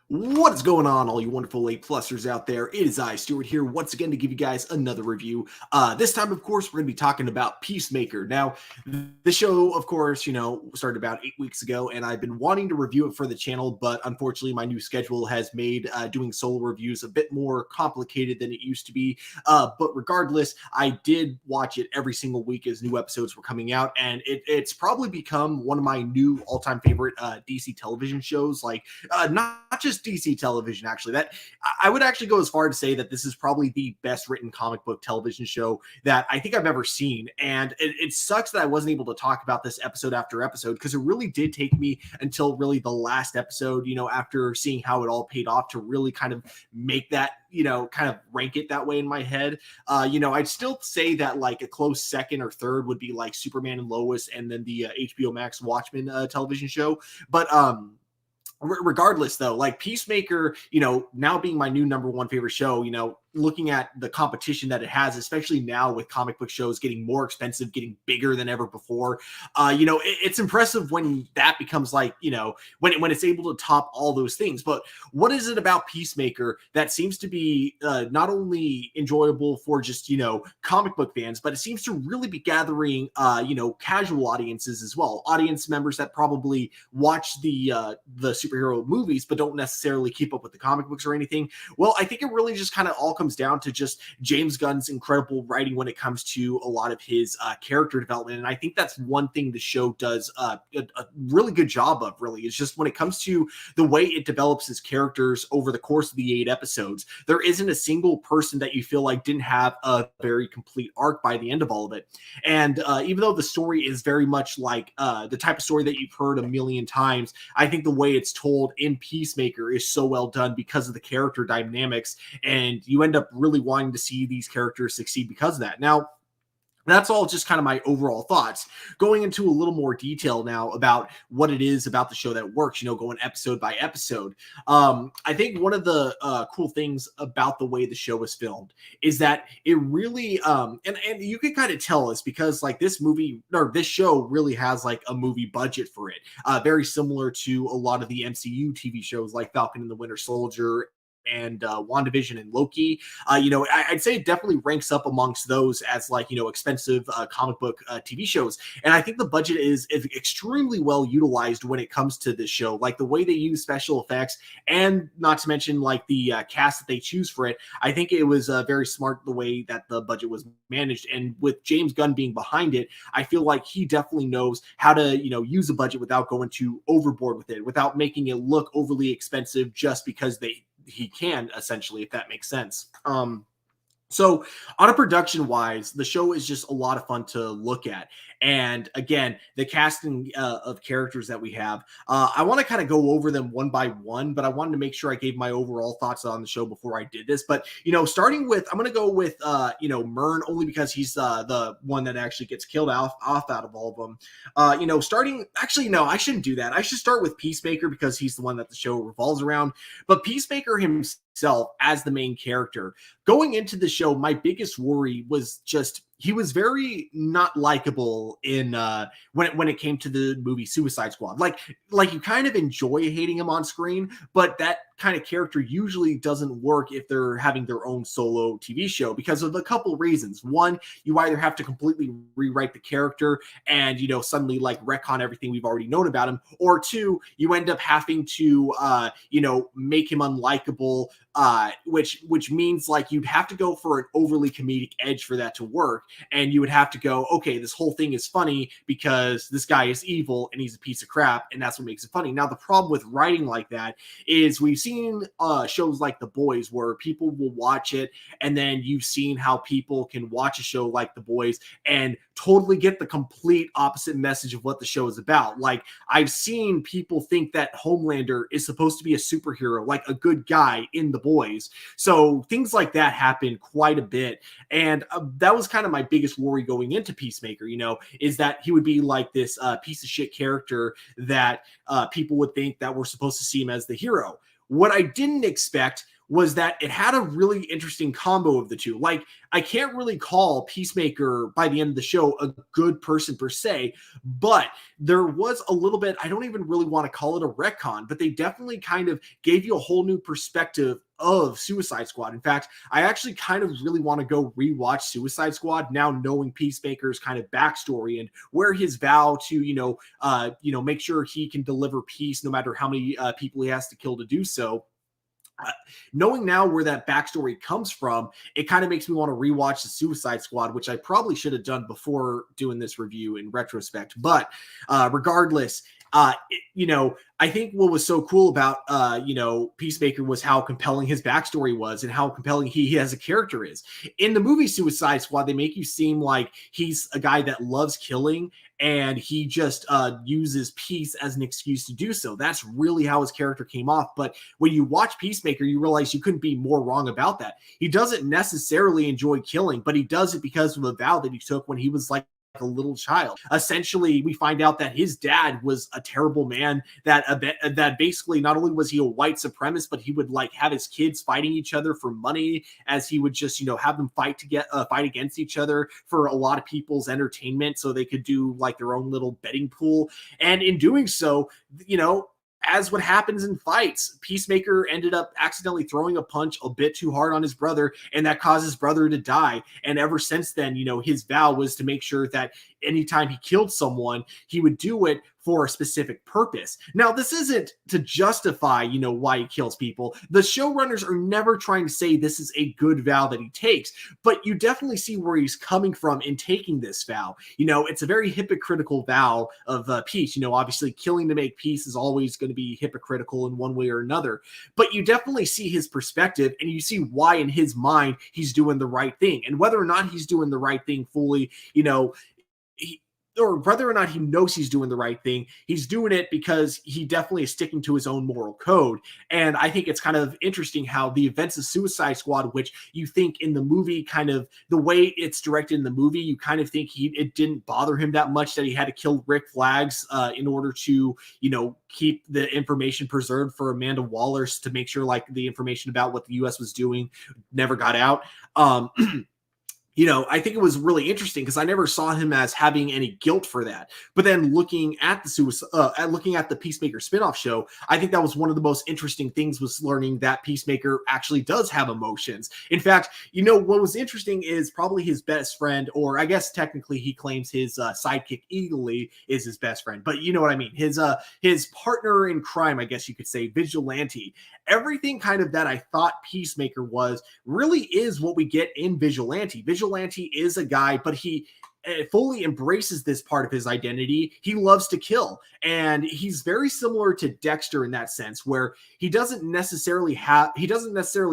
What is going on, all you wonderful A-plusers out there? It is I, Stuart, here once again to give you guys another review. This time, of course, we're going to be talking about Peacemaker. Now, the show, of course, started about 8 weeks ago, and I've been wanting to review it for the channel, but unfortunately, my new schedule has made doing solo reviews a bit more complicated than it used to be. But regardless, I did watch it every single week as new episodes were coming out, and it's probably become one of my new all-time favorite DC television shows. Not just DC television, actually. That I would actually go as far to say that this is probably the best written comic book television show that I think I've ever seen. And it sucks that I wasn't able to talk about this episode after episode, because it really did take me until really the last episode, after seeing how it all paid off, to really kind of make that, kind of rank it that way in my head. I'd still say that like a close second or third would be like Superman and Lois, and then the HBO Max Watchmen television show. But regardless, though, like Peacemaker, now being my new number one favorite show, looking at the competition that it has, especially now with comic book shows getting more expensive, getting bigger than ever before, it's impressive when that becomes like, when it's able to top all those things. But what is it about Peacemaker that seems to be not only enjoyable for just, comic book fans, but it seems to really be gathering, casual audiences as well, audience members that probably watch the superhero movies, but don't necessarily keep up with the comic books or anything? Well, I think it really just kind of all comes down to just James Gunn's incredible writing when it comes to a lot of his character development. And I think that's one thing the show does a really good job of, really, is just when it comes to the way it develops his characters over the course of the 8 episodes, there isn't a single person that you feel like didn't have a very complete arc by the end of all of it. And even though the story is very much like the type of story that you've heard a million times, I think the way it's told in Peacemaker is so well done because of the character dynamics, and you end up really wanting to see these characters succeed because of that. Now, that's all just kind of my overall thoughts. Going into a little more detail now about what it is about the show that works, going episode by episode. I think one of the cool things about the way the show was filmed is that it really, and you can kind of tell us because like this movie or this show really has like a movie budget for it. Very similar to a lot of the MCU TV shows like Falcon and the Winter Soldier and WandaVision and Loki. I'd say it definitely ranks up amongst those as like, expensive comic book TV shows. And I think the budget is extremely well utilized when it comes to this show. Like the way they use special effects, and not to mention like the cast that they choose for it. I think it was very smart the way that the budget was managed. And with James Gunn being behind it, I feel like he definitely knows how to, use a budget without going too overboard with it, without making it look overly expensive just because he can, essentially, if that makes sense. So on a production wise, the show is just a lot of fun to look at. And again, the casting of characters that we have, I want to kind of go over them one by one, but I wanted to make sure I gave my overall thoughts on the show before I did this. But, starting with, I'm going to go with, Myrn, only because he's the one that actually gets killed off out of all of them. Actually, no, I shouldn't do that. I should start with Peacemaker because he's the one that the show revolves around. But Peacemaker himself as the main character, going into the show, my biggest worry was just he was very not likable in when it came to the movie Suicide Squad. Like you kind of enjoy hating him on screen, but that kind of character usually doesn't work if they're having their own solo TV show because of a couple reasons. One, you either have to completely rewrite the character and suddenly like retcon everything we've already known about him, or two, you end up having to make him unlikable, which means like you'd have to go for an overly comedic edge for that to work. And you would have to go, okay, this whole thing is funny because this guy is evil and he's a piece of crap, and that's what makes it funny. Now, the problem with writing like that is we've seen shows like The Boys where people will watch it, and then you've seen how people can watch a show like The Boys and totally get the complete opposite message of what the show is about. Like, I've seen people think that Homelander is supposed to be a superhero, like a good guy in The Boys. So things like that happen quite a bit. And that was kind of my biggest worry going into Peacemaker, is that he would be like this piece of shit character that people would think that we're supposed to see him as the hero. What I didn't expect was that it had a really interesting combo of the two. Like, I can't really call Peacemaker by the end of the show a good person per se, but there was a little bit, I don't even really want to call it a retcon, but they definitely kind of gave you a whole new perspective of Suicide Squad. In fact, I actually kind of really want to go rewatch Suicide Squad now, knowing Peacemaker's kind of backstory and where his vow to, make sure he can deliver peace no matter how many people he has to kill to do so. Knowing now where that backstory comes from, it kind of makes me want to rewatch the Suicide Squad, which I probably should have done before doing this review in retrospect. But regardless, I think what was so cool about, Peacemaker was how compelling his backstory was and how compelling he as a character is. In the movie Suicide Squad, they make you seem like he's a guy that loves killing and he just uses peace as an excuse to do so. That's really how his character came off. But when you watch Peacemaker, you realize you couldn't be more wrong about that. He doesn't necessarily enjoy killing, but he does it because of a vow that he took when he was like a little child. Essentially, we find out that his dad was a terrible man, that basically not only was he a white supremacist, but he would like have his kids fighting each other for money, as he would just have them fight against each other for a lot of people's entertainment so they could do like their own little betting pool. And in doing so, as what happens in fights, Peacemaker ended up accidentally throwing a punch a bit too hard on his brother, and that caused his brother to die. And ever since then, his vow was to make sure that anytime he killed someone, he would do it for a specific purpose. Now, this isn't to justify, why he kills people. The showrunners are never trying to say this is a good vow that he takes, but you definitely see where he's coming from in taking this vow. It's a very hypocritical vow of peace. Obviously killing to make peace is always going to be hypocritical in one way or another, but you definitely see his perspective and you see why in his mind he's doing the right thing. And whether or not he's doing the right thing fully, or whether or not he knows he's doing the right thing, he's doing it because he definitely is sticking to his own moral code. And I think it's kind of interesting how the events of Suicide Squad, which you think in the movie, kind of the way it's directed in the movie, you kind of think it didn't bother him that much that he had to kill Rick Flags in order to, keep the information preserved for Amanda Waller to make sure like the information about what the U.S. was doing never got out. I think it was really interesting because I never saw him as having any guilt for that. But then looking at the Peacemaker spinoff show, I think that was one of the most interesting things, was learning that Peacemaker actually does have emotions. In fact, what was interesting is probably his best friend, or I guess technically he claims his sidekick Eagly is his best friend, but you know what I mean. His partner in crime, I guess you could say, Vigilante. Everything kind of that I thought Peacemaker was really is what we get in Vigilante. Vigilante is a guy, but he fully embraces this part of his identity. He loves to kill, and he's very similar to Dexter in that sense, where he doesn't necessarily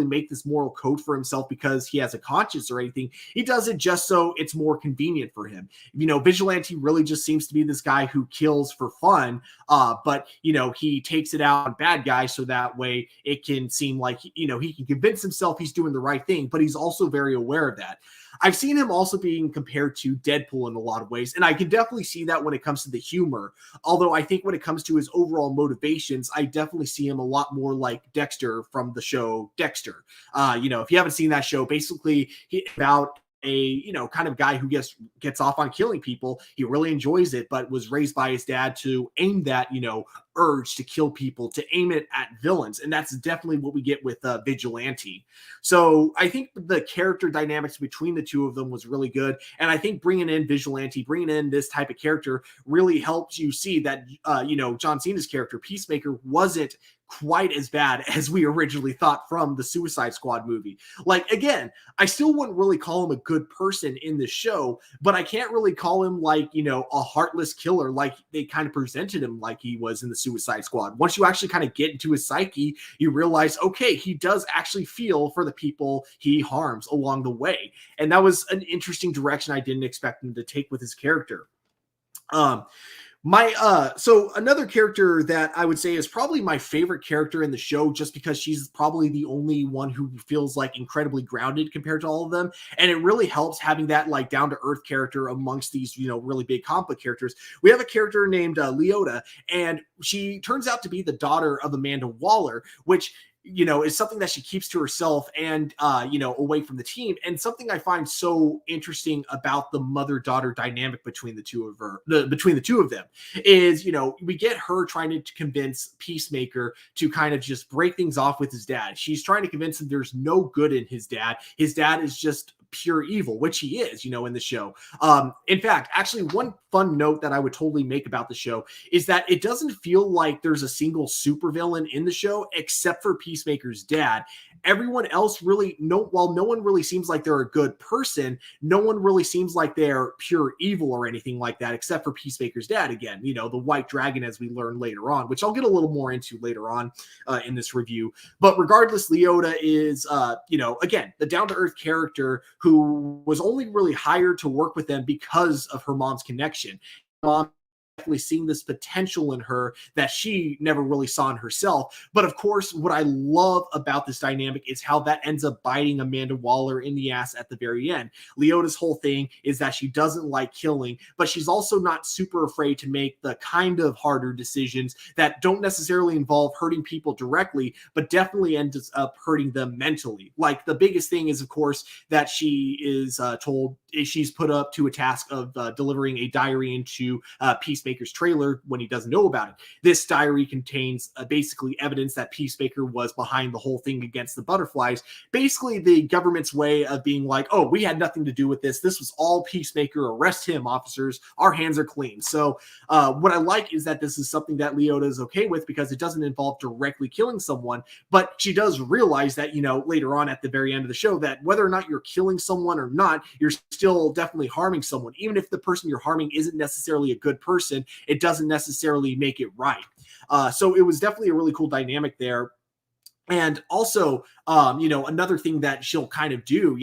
make this moral code for himself because he has a conscience or anything. He does it just so it's more convenient for him. Vigilante really just seems to be this guy who kills for fun, but he takes it out on bad guys so that way it can seem like he can convince himself he's doing the right thing, but he's also very aware of that. I've seen him also being compared to Deadpool in a lot of ways, and I can definitely see that when it comes to the humor. Although I think when it comes to his overall motivations, I definitely see him a lot more like Dexter from the show Dexter. If you haven't seen that show, basically about a kind of guy who gets off on killing people. He really enjoys it, but was raised by his dad to aim that urge to kill people, to aim it at villains, and that's definitely what we get with Vigilante. So I think the character dynamics between the two of them was really good, and I think bringing in Vigilante, bringing in this type of character, really helps you see that John Cena's character Peacemaker wasn't quite as bad as we originally thought from the Suicide Squad movie. Like, again, I still wouldn't really call him a good person in the show, but I can't really call him like, a heartless killer like they kind of presented him like he was in the Suicide Squad. Once you actually kind of get into his psyche, you realize, okay, he does actually feel for the people he harms along the way. And that was an interesting direction I didn't expect him to take with his character. So another character that I would say is probably my favorite character in the show, just because she's probably the only one who feels like incredibly grounded compared to all of them. And it really helps having that like down to earth character amongst these, really big comic book characters. We have a character named Leota, and she turns out to be the daughter of Amanda Waller, which is something that she keeps to herself and, away from the team. And something I find so interesting about the mother-daughter dynamic between between the two of them is, we get her trying to convince Peacemaker to kind of just break things off with his dad. She's trying to convince him there's no good in his dad. His dad is just pure evil, which he is, in the show. In fact, actually, one fun note that I would totally make about the show is that it doesn't feel like there's a single supervillain in the show except for Peacemaker's dad. Everyone else really, while no one really seems like they're a good person, no one really seems like they're pure evil or anything like that, except for Peacemaker's dad again, the white dragon, as we learn later on, which I'll get a little more into later on in this review. But regardless, Leota is, again, the down-to-earth character who was only really hired to work with them because of her mom's connection. Mom definitely seeing this potential in her that she never really saw in herself. But of course, what I love about this dynamic is how that ends up biting Amanda Waller in the ass at the very end. Leota's whole thing is that she doesn't like killing, but she's also not super afraid to make the kind of harder decisions that don't necessarily involve hurting people directly, but definitely ends up hurting them mentally. Like the biggest thing is, of course, that she is told she's put up to a task of delivering a diary into Peacemaker's trailer when he doesn't know about it. This diary contains basically evidence that Peacemaker was behind the whole thing against the butterflies. Basically, the government's way of being like, oh, we had nothing to do with this. This was all Peacemaker. Arrest him, officers. Our hands are clean. So what I like is that this is something that Leota is okay with because it doesn't involve directly killing someone, but she does realize that, later on at the very end of the show, that whether or not you're killing someone or not, you're still definitely harming someone. Even if the person you're harming isn't necessarily a good person, it doesn't necessarily make it right. So it was definitely a really cool dynamic there. And also, another thing that she'll kind of do,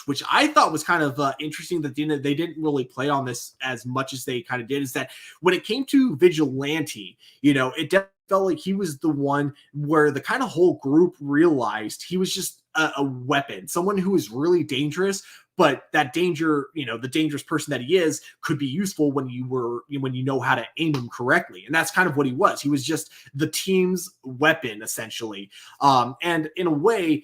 which I thought was kind of interesting that they didn't really play on this as much as they kind of did, is that when it came to Vigilante, it felt like he was the one where the kind of whole group realized he was just a weapon, someone who is really dangerous, but that danger, the dangerous person that he is could be useful when you know how to aim him correctly. And that's kind of what he was. He was just the team's weapon, essentially. And in a way,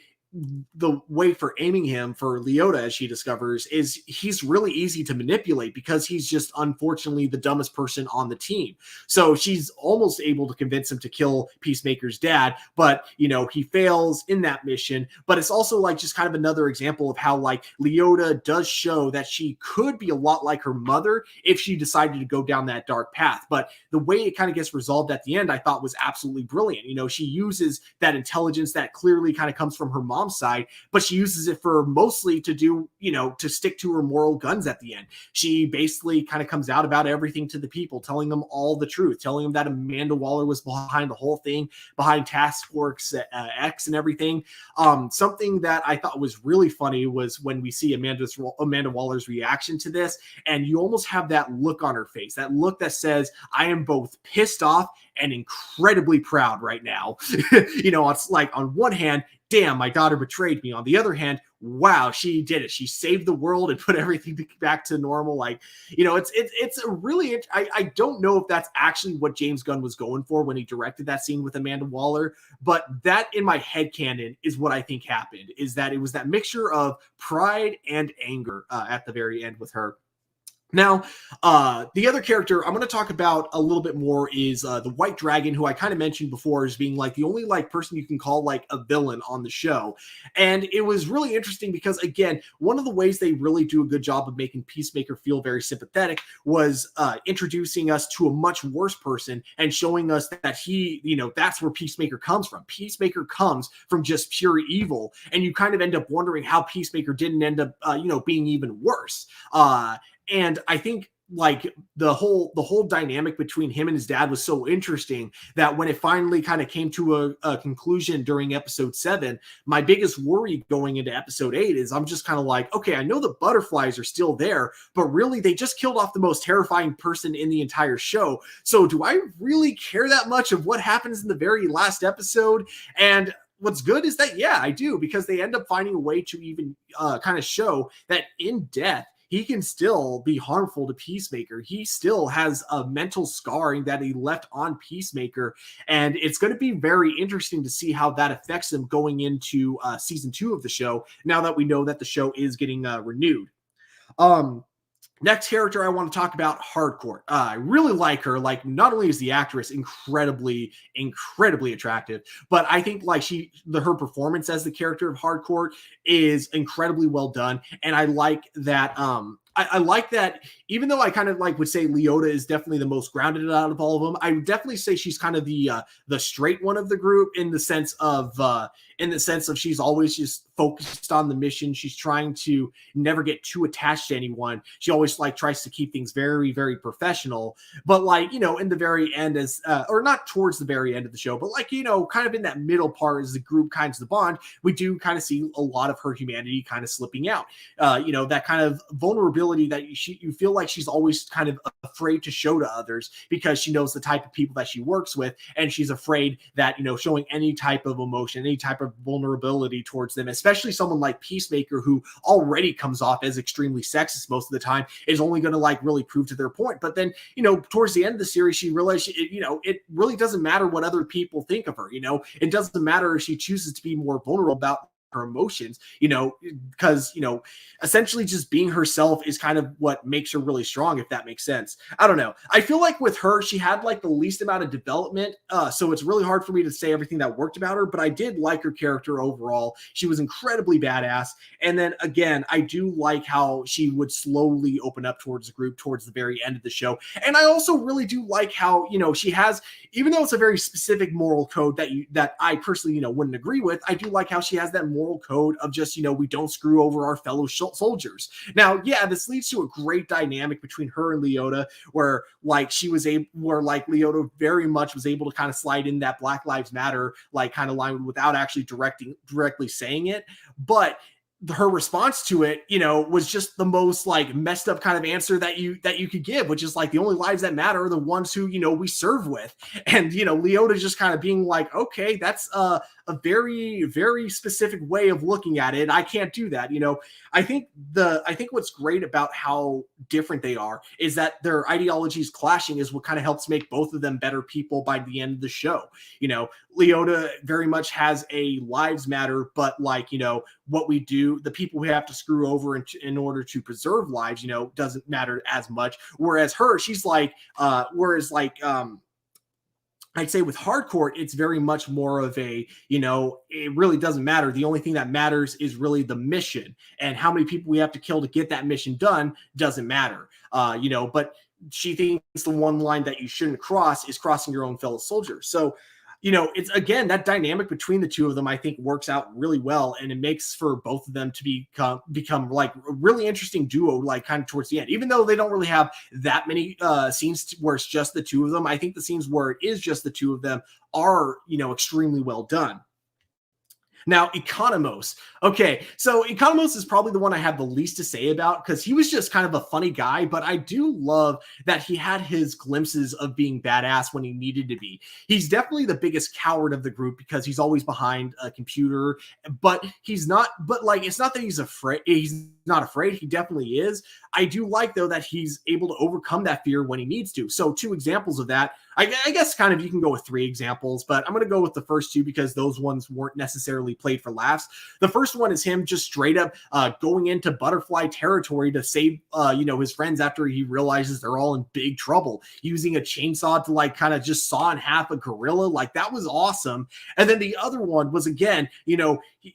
the way for aiming him for Leota, as she discovers, is he's really easy to manipulate because he's just unfortunately the dumbest person on the team. So she's almost able to convince him to kill Peacemaker's dad, but he fails in that mission. But it's also like just kind of another example of how like Leota does show that she could be a lot like her mother if she decided to go down that dark path. But the way it kind of gets resolved at the end, I thought was absolutely brilliant. She uses that intelligence that clearly kind of comes from her mom side, but she uses it for mostly to do, to stick to her moral guns at the end. She basically kind of comes out about everything to the people, telling them all the truth, telling them that Amanda Waller was behind the whole thing, behind Task Force X and everything. Something that I thought was really funny was when we see Amanda Waller's reaction to this, and you almost have that look on her face, that look that says, I am both pissed off and incredibly proud right now. It's like on one hand, damn, my daughter betrayed me. On the other hand, wow, she did it. She saved the world and put everything back to normal. Like, it's a really, I don't know if that's actually what James Gunn was going for when he directed that scene with Amanda Waller, but that in my headcanon is what I think happened, is that it was that mixture of pride and anger at the very end with her. Now, the other character I'm going to talk about a little bit more is the White Dragon, who I kind of mentioned before as being like the only like person you can call like a villain on the show. And it was really interesting because, again, one of the ways they really do a good job of making Peacemaker feel very sympathetic was introducing us to a much worse person and showing us that he, that's where Peacemaker comes from. Peacemaker comes from just pure evil. And you kind of end up wondering how Peacemaker didn't end up, being even worse. And I think like the whole dynamic between him and his dad was so interesting that when it finally kind of came to a conclusion during episode 7, my biggest worry going into episode 8 is I'm just kind of like, okay, I know the butterflies are still there, but really they just killed off the most terrifying person in the entire show. So do I really care that much of what happens in the very last episode? And what's good is that, yeah, I do, because they end up finding a way to even kind of show that in death, he can still be harmful to Peacemaker. He still has a mental scarring that he left on Peacemaker, and it's going to be very interesting to see how that affects him going into season 2 of the show, now that we know that the show is getting renewed. Next character I want to talk about, Hardcore. I really like her. Like, not only is the actress incredibly attractive, but I think like her performance as the character of Hardcore is incredibly well done. And I like that. I like that, even though I kind of like would say Leota is definitely the most grounded out of all of them, I would definitely say she's kind of the straight one of the group, in the sense of she's always just focused on the mission. She's trying to never get too attached to anyone. She always like tries to keep things very, very professional. But like, in the very end, as or not towards the very end of the show, but like, kind of in that middle part as the group kinds of bond, we do kind of see a lot of her humanity kind of slipping out. That kind of vulnerability that you feel like she's always kind of afraid to show to others, because she knows the type of people that she works with, and she's afraid that showing any type of emotion, any type of vulnerability towards them, especially someone like Peacemaker, who already comes off as extremely sexist most of the time, is only going to like really prove to their point. But then towards the end of the series, she realized it really doesn't matter what other people think of her. It doesn't matter if she chooses to be more vulnerable about her emotions, because essentially just being herself is kind of what makes her really strong, if that makes sense. I don't know. I feel like with her, she had like the least amount of development, so it's really hard for me to say everything that worked about her, but I did like her character overall. She was incredibly badass. And then again, I do like how she would slowly open up towards the group towards the very end of the show. And I also really do like how she has, even though it's a very specific moral code that I personally wouldn't agree with, I do like how she has that moral code of just we don't screw over our fellow soldiers. Now, yeah, this leads to a great dynamic between her and Leota, where like Leota very much was able to kind of slide in that Black Lives Matter like kind of line without actually directly saying it. But her response to it, was just the most like messed up kind of answer that you could give, which is like, the only lives that matter are the ones who, we serve with. And, Leota just kind of being like, okay, that's a very, very specific way of looking at it. I can't do that. I think what's great about how different they are is that their ideologies clashing is what kind of helps make both of them better people by the end of the show. Leota very much has a lives matter, but like, what we do, the people we have to screw over in order to preserve lives, doesn't matter as much. Whereas her, she's like, I'd say with Hardcore, it's very much more of a, it really doesn't matter. The only thing that matters is really the mission, and how many people we have to kill to get that mission done doesn't matter. But she thinks the one line that you shouldn't cross is crossing your own fellow soldiers. So, it's again, that dynamic between the two of them, I think, works out really well, and it makes for both of them to become like a really interesting duo, like kind of towards the end. Even though they don't really have that many scenes where it's just the two of them, I think the scenes where it is just the two of them are, extremely well done. Now, Economos. Okay, so Economos is probably the one I have the least to say about, because he was just kind of a funny guy, but I do love that he had his glimpses of being badass when he needed to be. He's definitely the biggest coward of the group, because he's always behind a computer, but it's not that he's afraid. He's not afraid. He definitely is. I do like, though, that he's able to overcome that fear when he needs to. So 2 examples of that. I guess kind of you can go with 3 examples, but I'm going to go with the first 2 because those ones weren't necessarily played for laughs. The first one is him just straight up going into butterfly territory to save, his friends after he realizes they're all in big trouble, using a chainsaw to like kind of just saw in half a gorilla. Like, that was awesome. And then the other one was, again,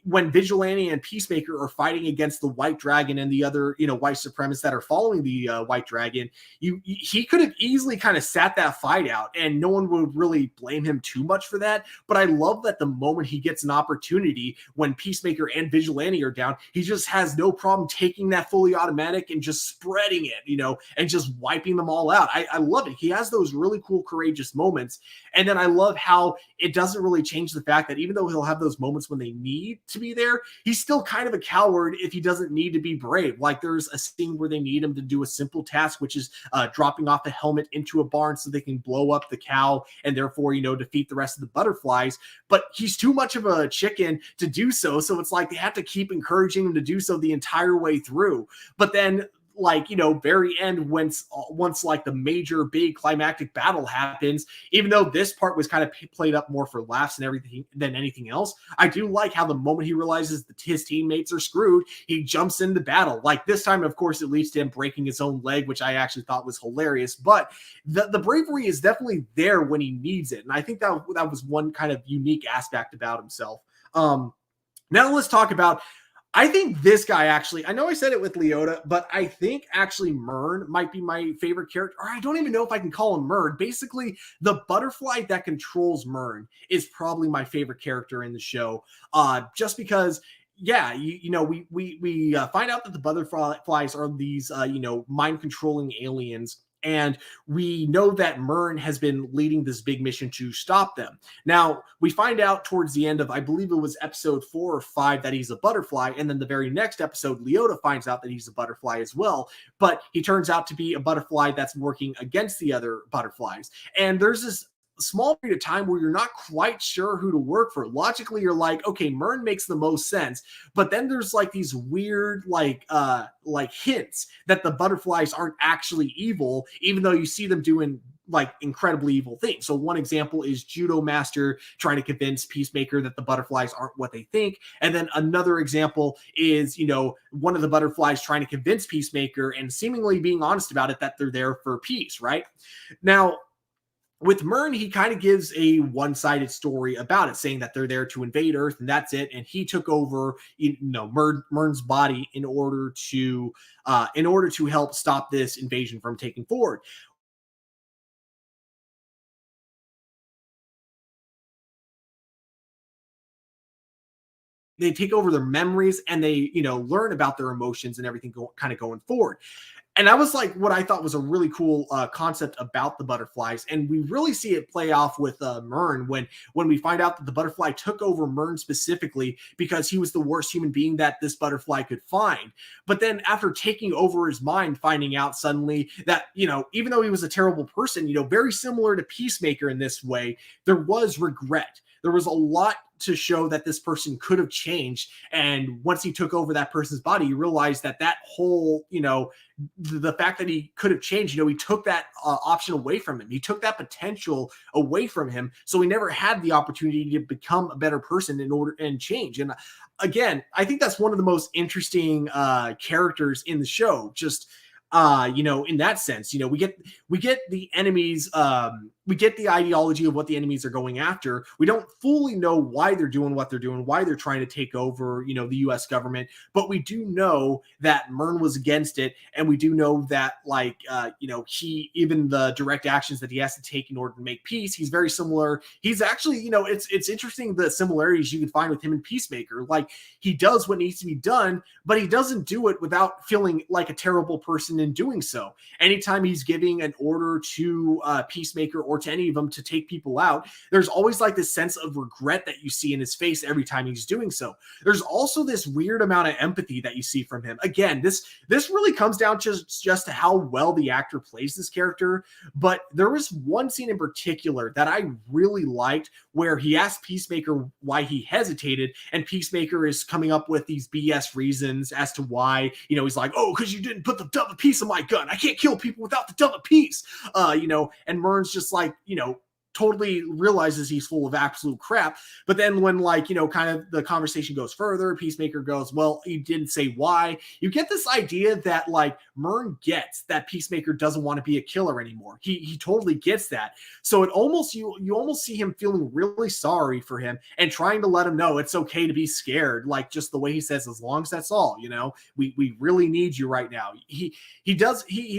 when Vigilante and Peacemaker are fighting against the White Dragon and the other, white supremacists that are following the White Dragon, he could have easily kind of sat that fight out, and no one would really blame him too much for that. But I love that the moment he gets an opportunity, when Peacemaker and Vigilante are down, he just has no problem taking that fully automatic and just spreading it, and just wiping them all out. I love it. He has those really cool, courageous moments. And then I love how it doesn't really change the fact that even though he'll have those moments when they need to be there, he's still kind of a coward if he doesn't need to be brave. Like, there's a scene where they need him to do a simple task, which is dropping off a helmet into a barn so they can blow up the cow and therefore, defeat the rest of the butterflies. But he's too much of a chicken to do so. So it's like they have to keep encouraging him to do so the entire way through. But then, like, very end, once like the major big climactic battle happens, even though this part was kind of played up more for laughs and everything than anything else, I do like how the moment he realizes that his teammates are screwed, he jumps into battle. Like this time, of course, it leads to him breaking his own leg, which I actually thought was hilarious. But the bravery is definitely there when he needs it, and I think that was one kind of unique aspect about himself. Now let's talk about, I think this guy actually, I know I said it with Leota, but I think actually Mern might be my favorite character. Or I don't even know if I can call him Mern. Basically, the butterfly that controls Mern is probably my favorite character in the show. Just because, yeah, we find out that the butterflies are these mind controlling aliens. And we know that Mern has been leading this big mission to stop them. Now, we find out towards the end of, I believe it was episode 4 or 5, that he's a butterfly. And then the very next episode, Leota finds out that he's a butterfly as well. But he turns out to be a butterfly that's working against the other butterflies. And there's this small period of time where you're not quite sure who to work for. Logically, you're like, okay, Mern makes the most sense, but then there's like these weird like hints that the butterflies aren't actually evil, even though you see them doing like incredibly evil things. So one example is Judo Master trying to convince Peacemaker that the butterflies aren't what they think. And then another example is, one of the butterflies trying to convince Peacemaker and seemingly being honest about it that they're there for peace, right? Now, with Mern, he kind of gives a one-sided story about it, saying that they're there to invade Earth and that's it. And he took over, Mern's body in order to help stop this invasion from taking forward. They take over their memories and they, learn about their emotions and everything kind of going forward. And that was like what I thought was a really cool concept about the butterflies. And we really see it play off with Mern when we find out that the butterfly took over Mern specifically because he was the worst human being that this butterfly could find. But then after taking over his mind, finding out suddenly that, even though he was a terrible person, very similar to Peacemaker in this way, there was regret. There was a lot to show that this person could have changed. And once he took over that person's body, you realize that whole, the fact that he could have changed, he took that option away from him. He took that potential away from him. So he never had the opportunity to become a better person in order and change. And again, I think that's one of the most interesting characters in the show. Just, in that sense, we get the enemies, we get the ideology of what the enemies are going after. We don't fully know why they're doing what they're doing, why they're trying to take over, the U.S. government, but we do know that Mern was against it, and we do know that, he, even the direct actions that he has to take in order to make peace, he's very similar. He's actually, it's interesting the similarities you can find with him and Peacemaker. Like, he does what needs to be done, but he doesn't do it without feeling like a terrible person in doing so. Anytime he's giving an order to Peacemaker or to any of them to take people out, there's always like this sense of regret that you see in his face every time he's doing so. There's also this weird amount of empathy that you see from him. Again, this really comes down to just to how well the actor plays this character. But there was one scene in particular that I really liked where he asked Peacemaker why he hesitated, and Peacemaker is coming up with these BS reasons as to why, he's like, oh, because you didn't put the double piece on my gun. I can't kill people without the double piece. And Mern's just like, totally realizes he's full of absolute crap. But then when kind of the conversation goes further, Peacemaker goes, well, he didn't say why. You get this idea that Mern gets that Peacemaker doesn't want to be a killer anymore. He totally gets that. So it almost, you almost see him feeling really sorry for him and trying to let him know it's okay to be scared. Like just the way he says, as long as that's all, we really need you right now. He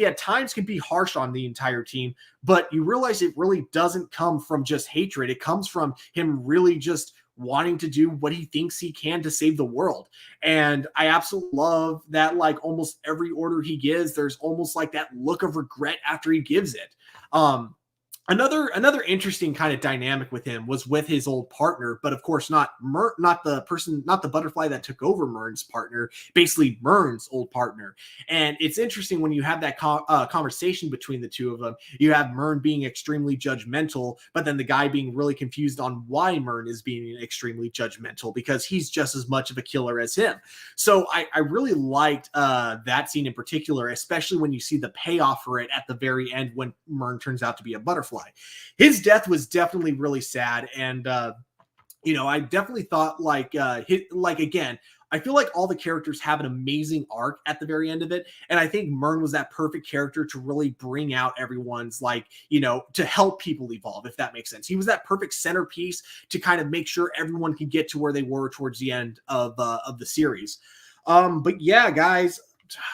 at times can be harsh on the entire team, but you realize it really doesn't come from just hatred. It comes from him really just wanting to do what he thinks he can to save the world. And I absolutely love that, almost every order he gives, there's almost like that look of regret after he gives it. Another interesting kind of dynamic with him was with his old partner, but of course not the person, not the butterfly that took over Murn's partner, basically Murn's old partner. And it's interesting when you have that conversation between the two of them. You have Murn being extremely judgmental, but then the guy being really confused on why Murn is being extremely judgmental, because he's just as much of a killer as him. So I really liked that scene in particular, especially when you see the payoff for it at the very end when Murn turns out to be a butterfly. His death was definitely really sad, and I definitely thought like again, I feel like all the characters have an amazing arc at the very end of it, and I think Murn was that perfect character to really bring out everyone's to help people evolve, if that makes sense. He was that perfect centerpiece to kind of make sure everyone could get to where they were towards the end of the series. But yeah, guys,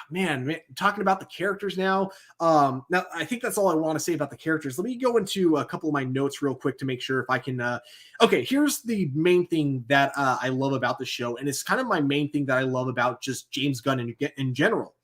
man, talking about the characters now. Now I think that's all I want to say about the characters. Let me go into a couple of my notes real quick to make sure if I can. Okay, here's the main thing that I love about the show, and it's kind of my main thing that I love about just James Gunn in general.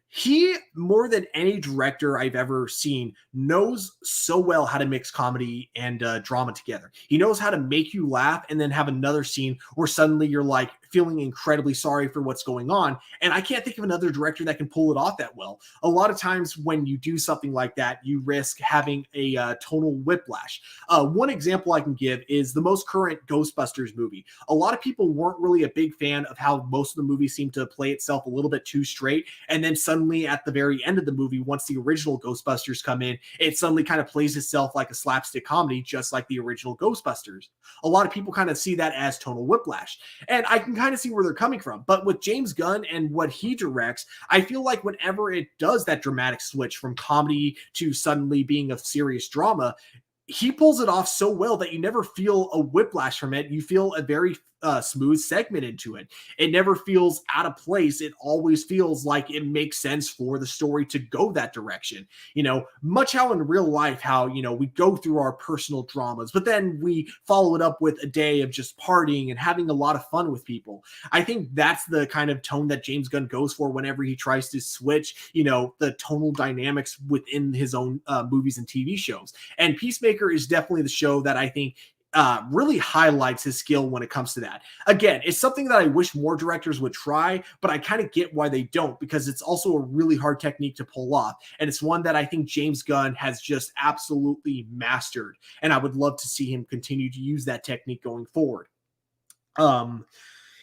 He, more than any director I've ever seen, knows so well how to mix comedy and drama together. He knows how to make you laugh and then have another scene where suddenly you're like feeling incredibly sorry for what's going on. And I can't think of another director that can pull it off that well. A lot of times when you do something like that, you risk having a tonal whiplash. One example I can give is the most current Ghostbusters movie. A lot of people weren't really a big fan of how most of the movie seemed to play itself a little bit too straight, and then suddenly at the very end of the movie, once the original Ghostbusters come in, it suddenly kind of plays itself like a slapstick comedy, just like the original Ghostbusters. A lot of people kind of see that as tonal whiplash, and I can kind of see where they're coming from. But with James Gunn and what he directs, I feel like whenever it does that dramatic switch from comedy to suddenly being a serious drama, he pulls it off so well that you never feel a whiplash from it. You feel a very smooth segment into it. It never feels out of place. It always feels like it makes sense for the story to go that direction. Much how in real life, how, we go through our personal dramas, but then we follow it up with a day of just partying and having a lot of fun with people. I think that's the kind of tone that James Gunn goes for whenever he tries to switch, the tonal dynamics within his own movies and TV shows. And Peacemaker is definitely the show that I think really highlights his skill when it comes to that. Again, it's something that I wish more directors would try, but I kind of get why they don't, because it's also a really hard technique to pull off. And it's one that I think James Gunn has just absolutely mastered. And I would love to see him continue to use that technique going forward.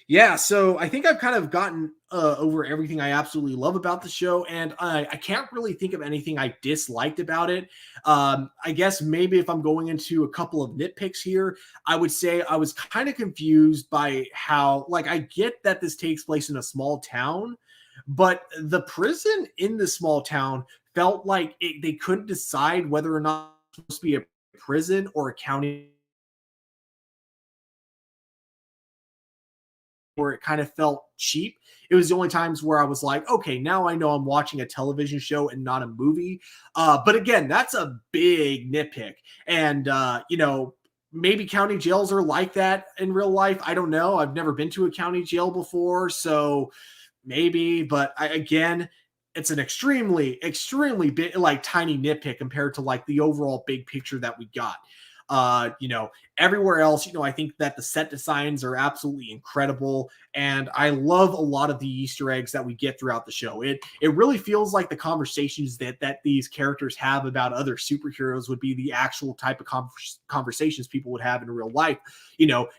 Yeah, so I think I've kind of gotten over everything I absolutely love about the show, and I can't really think of anything I disliked about it. I guess maybe if I'm going into a couple of nitpicks here, I would say I was kind of confused by how, I get that this takes place in a small town, but the prison in the small town felt like they couldn't decide whether or not it's supposed to be a prison or a county, where it kind of felt cheap. It was the only times where I was like, okay, now I know I'm watching a television show and not a movie. But again, that's a big nitpick. And, maybe county jails are like that in real life. I don't know. I've never been to a county jail before. So maybe, but again, it's an extremely big, tiny nitpick compared to the overall big picture that we got. Everywhere else, I think that the set designs are absolutely incredible, and I love a lot of the Easter eggs that we get throughout the show. It really feels like the conversations that these characters have about other superheroes would be the actual type of conversations people would have in real life,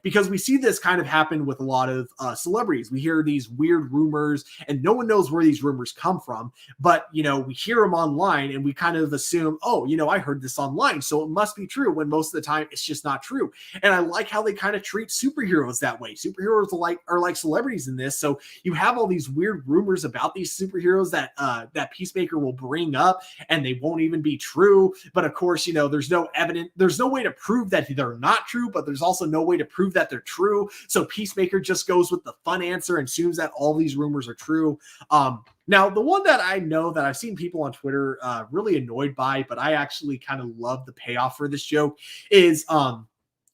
because we see this kind of happen with a lot of celebrities. We hear these weird rumors, and no one knows where these rumors come from, but, we hear them online, and we kind of assume, oh, I heard this online, so it must be true, when most of the time it's just not true. And I like how they kind of treat superheroes that way. Superheroes are like celebrities in this. So you have all these weird rumors about these superheroes that Peacemaker will bring up, and they won't even be true. But of course, there's no evidence. There's no way to prove that they're not true, but there's also no way to prove that they're true. So Peacemaker just goes with the fun answer and assumes that all these rumors are true. Now, the one that I know that I've seen people on Twitter really annoyed by, but I actually kind of love the payoff for this joke is,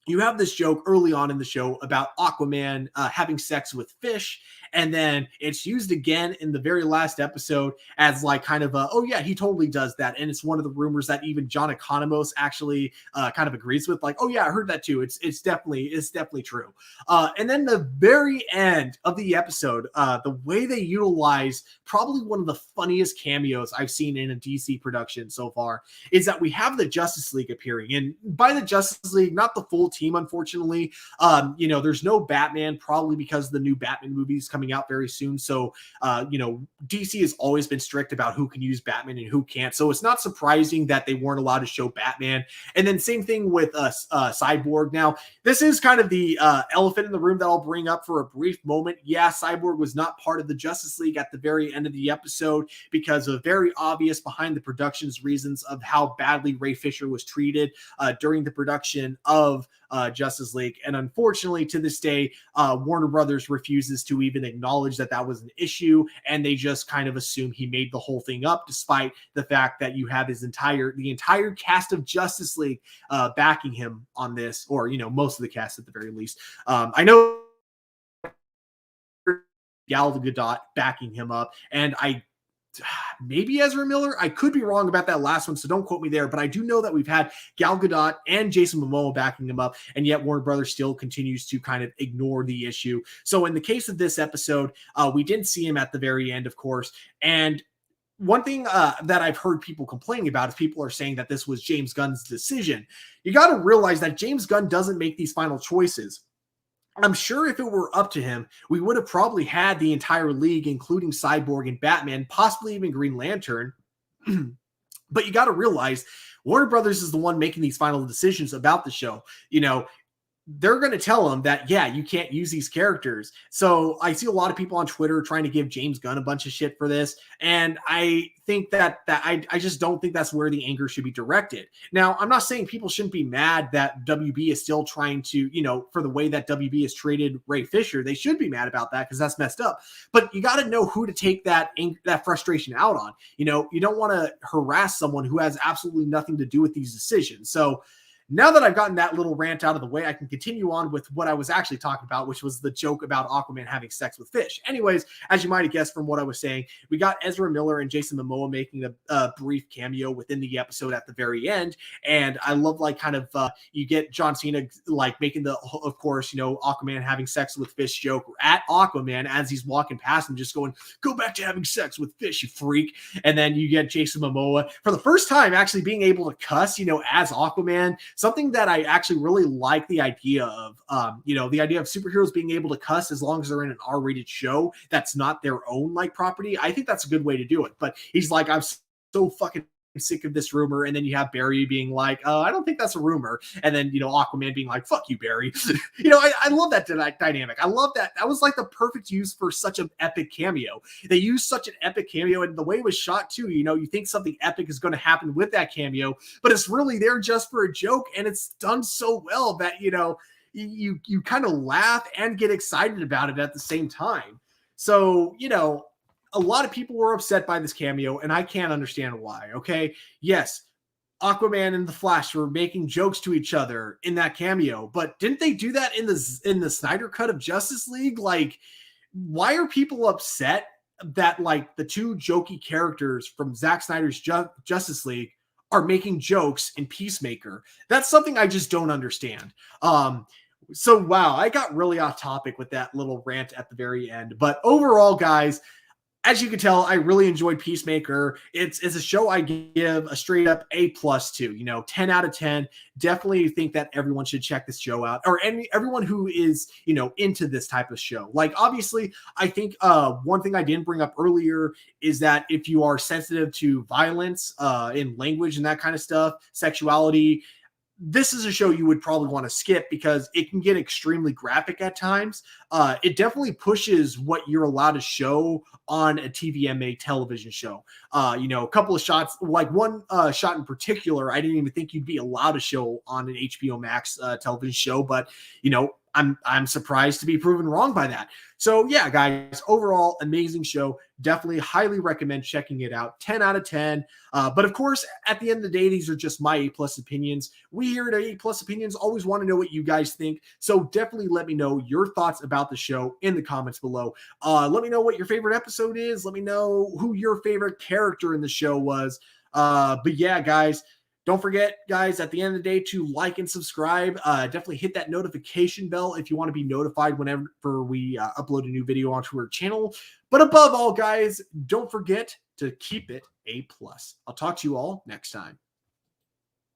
you have this joke early on in the show about Aquaman having sex with fish, and then it's used again in the very last episode as like kind of a, oh yeah, he totally does that, and it's one of the rumors that even John Economos actually kind of agrees with, like, oh yeah, I heard that too. It's definitely true. And then the very end of the episode, the way they utilize probably one of the funniest cameos I've seen in a DC production so far is that we have the Justice League appearing, and by the Justice League, not the full team, unfortunately. There's no Batman, probably because the new Batman movie is coming out very soon. So, DC has always been strict about who can use Batman and who can't. So it's not surprising that they weren't allowed to show Batman. And then same thing with Cyborg. Now, this is kind of the elephant in the room that I'll bring up for a brief moment. Yeah, Cyborg was not part of the Justice League at the very end of the episode because of very obvious behind the production's reasons of how badly Ray Fisher was treated during the production of Justice League. And unfortunately, to this day, Warner Brothers refuses to even acknowledge that that was an issue, and they just kind of assume he made the whole thing up, despite the fact that you have the entire cast of Justice League backing him on this, or most of the cast at the very least. I know Gal Gadot backing him up, and maybe Ezra Miller. I could be wrong about that last one, so don't quote me there. But I do know that we've had Gal Gadot and Jason Momoa backing him up, and yet Warner Brothers still continues to kind of ignore the issue. So in the case of this episode, we didn't see him at the very end, of course. And one thing that I've heard people complaining about is people are saying that this was James Gunn's decision. You got to realize that James Gunn doesn't make these final choices. I'm sure if it were up to him, we would have probably had the entire league, including Cyborg and Batman, possibly even Green Lantern. But you got to realize Warner Brothers is the one making these final decisions about the show. They're going to tell him that, yeah, you can't use these characters. So I see a lot of people on Twitter trying to give James Gunn a bunch of shit for this. And I think that I just don't think that's where the anger should be directed. Now, I'm not saying people shouldn't be mad that WB is still trying to, for the way that WB has treated Ray Fisher. They should be mad about that because that's messed up. But you got to know who to take that frustration out on. You don't want to harass someone who has absolutely nothing to do with these decisions. So now that I've gotten that little rant out of the way, I can continue on with what I was actually talking about, which was the joke about Aquaman having sex with fish. Anyways, as you might have guessed from what I was saying, we got Ezra Miller and Jason Momoa making a brief cameo within the episode at the very end. And I love you get John Cena making of course, Aquaman having sex with fish joke at Aquaman as he's walking past him, just going, "Go back to having sex with fish, you freak." And then you get Jason Momoa for the first time actually being able to cuss, as Aquaman. Something that I actually really like the idea of, the idea of superheroes being able to cuss as long as they're in an R-rated show that's not their own property. I think that's a good way to do it. But he's like, I'm so fucking sick of this rumor. And then you have Barry being like, I don't think that's a rumor. And then, Aquaman being like, fuck you, Barry. I love that dynamic. I love that. That was the perfect use for such an epic cameo. They used such an epic cameo, and the way it was shot too, you think something epic is going to happen with that cameo, but it's really there just for a joke. And it's done so well that, you kind of laugh and get excited about it at the same time. So, a lot of people were upset by this cameo, and I can't understand why. Okay. Yes. Aquaman and the Flash were making jokes to each other in that cameo, but didn't they do that in the Snyder cut of Justice League? Why are people upset that the two jokey characters from Zack Snyder's Justice League are making jokes in Peacemaker? That's something I just don't understand. So wow, I got really off topic with that little rant at the very end, but overall, guys, as you can tell, I really enjoyed Peacemaker. It's a show I give a straight up A+ to, 10 out of 10. Definitely think that everyone should check this show out, or everyone who is, into this type of show. Obviously, I think one thing I didn't bring up earlier is that if you are sensitive to violence in language and that kind of stuff, sexuality, this is a show you would probably want to skip because it can get extremely graphic at times. It definitely pushes what you're allowed to show on a TVMA television show. A couple of shots, one shot in particular, I didn't even think you'd be allowed to show on an HBO Max television show, but I'm surprised to be proven wrong by that. So yeah, guys, overall amazing show. Definitely highly recommend checking it out. 10 out of 10. But of course, at the end of the day, these are just my A plus opinions. We here at A plus opinions always want to know what you guys think. So definitely let me know your thoughts about the show in the comments below. Let me know what your favorite episode is. Let me know who your favorite character in the show was. But yeah, guys, don't forget, guys, at the end of the day to like and subscribe. Definitely hit that notification bell if you want to be notified whenever we upload a new video onto our channel. But above all, guys, don't forget to keep it A+. I'll talk to you all next time.